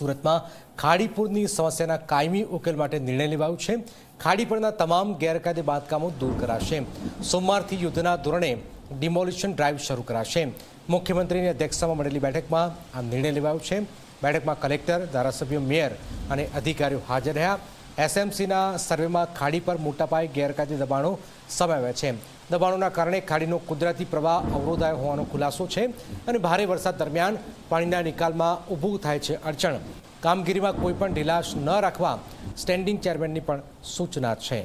સુરતમાં ખાડીપુરની સમસ્યાના કાયમી ઉકેલ માટે નિર્ણય લેવાયો છે। ખાડી પરના તમામ ગેરકાયદે બાંધકામો દૂર કરાશે। સોમવારથી યુદ્ધના ધોરણે ડિમોલિશન ડ્રાઈવ શરૂ કરાશે। મુખ્યમંત્રીની અધ્યક્ષતામાં મળેલી બેઠકમાં આ નિર્ણય લેવાયો છે। બેઠકમાં કલેક્ટર, ધારાસભ્યો, મેયર અને અધિકારીઓ હાજર રહ્યા। એસએમસીના સર્વેમાં ખાડી પર મોટા પાયે ગેરકાયદે દબાણો સામે આવ્યા છે। દબાણોના કારણે ખાડીનો કુદરતી પ્રવાહ અવરોધાયો હોવાનો ખુલાસો છે અને ભારે વરસાદ દરમિયાન પાણીના નિકાલમાં ઊભું થાય છે અડચણ। કામગીરીમાં કોઈ પણ ઢીલાશ ન રાખવા સ્ટેન્ડિંગ ચેરમેનની પણ સૂચના છે।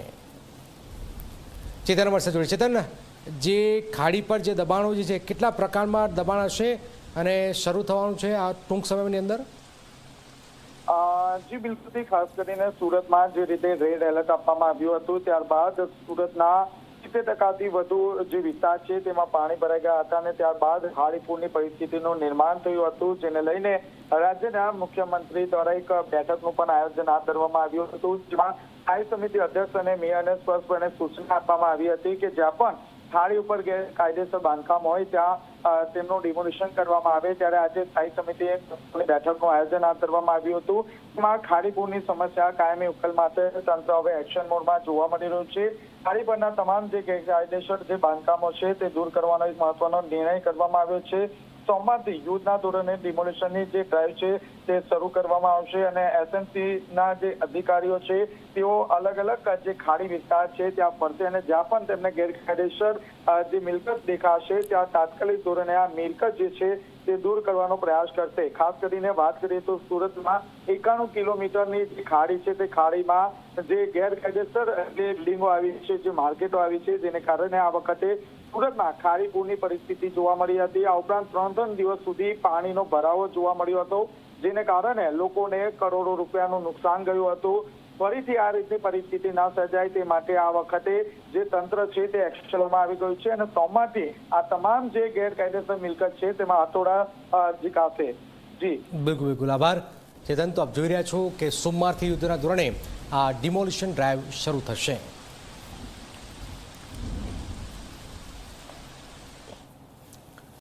ચેતન વર્ષે જોડે ચેતન, જે ખાડી પર જે દબાણો જે છે કેટલા પ્રકારમાં દબાણ હશે અને શરૂ થવાનું છે આ ટૂંક સમયની અંદર? જી બિલકુલ, ખાસ કરીને સુરતમાં જે રીતે રેડ એલર્ટ આપવામાં આવ્યું હતું ત્યારબાદ સુરતના 70% વધુ જે વિસ્તાર છે તેમાં પાણી ભરાઈ ગયા હતા અને ત્યારબાદ ખાડીપુરની પરિસ્થિતિનું નિર્માણ થયું હતું, જેને લઈને રાજ્યના મુખ્યમંત્રી દ્વારા એક બેઠકનું પણ આયોજન હાથ ધરવામાં આવ્યું હતું, જેમાં સ્થાયી સમિતિ અધ્યક્ષ અને મેયરને સ્પષ્ટપણે સૂચના આપવામાં આવી હતી કે જ્યાં પણ ખાડી ઉપર ગેરકાયદેસર બાંધકામ હોય ત્યાં તેમનું ડિમોલિશન કરવામાં આવે। ત્યારે આજે સ્થાયી સમિતિએ બેઠકનું આયોજન હાથ ધરવામાં આવ્યું હતું, જેમાં ખાડીપુરની સમસ્યા કાયમી ઉકેલ માટે તંત્ર હવે એક્શન મોડમાં જોવા મળી રહ્યું છે। ખાડી પરના તમામ જે ગેરકાયદેસર જે બાંધકામો છે તે દૂર કરવાનો એક મહત્વનો નિર્ણય કરવામાં આવ્યો છે। સોમવારથી યુદ્ધના ધોરણે ડિમોલિશનની જે ડ્રાઈવ છે તે શરૂ કરવામાં આવશે અને એસએમસીના જે અધિકારીઓ છે તેઓ અલગ અલગ જે ખાડી વિસ્તાર છે ત્યાં ફરશે અને જ્યાં પણ તેમને ગેરકાયદેસર જે મિલકત દેખાશે ત્યાં તાત્કાલિક ધોરણે આ મિલકત જે છે તે દૂર કરવાનો પ્રયાસ કરશે। ખાસ કરીને વાત કરીએ તો સુરતમાં 91 કિલોમીટરની જે ખાડી છે તે ખાડીમાં જે ગેરકાયદેસર જે બિલ્ડિંગો આવી છે, જે માર્કેટો આવી છે, જેને કારણે આ વખતે સુરતમાં ખાડીપુરની પરિસ્થિતિ જોવા મળી હતી। આ ઉપરાંત 3 દિવસ સુધી પાણીનો ભરાવો જોવા મળ્યો હતો, જેને કારણે લોકોને કરોડો રૂપિયાનું નુકસાન ગયું હતું। ફરીથી આ રીતની પરિસ્થિતિ ન સર્જાય તે માટે આ વખતે જે તંત્ર છે તે એક્શનમાં આવી ગયું છે અને સોમવારથી આ તમામ જે ગેરકાયદેસર મિલકત છે તેમાં હથોડા ઝીકાશે। જી બિલકુલ બિલકુલ, આભાર ચેતન। તો આપ જોઈ રહ્યા છો કે સોમવારથી યુદ્ધના ધોરણે આ ડિમોલિશન ડ્રાઈવ શરૂ થશે।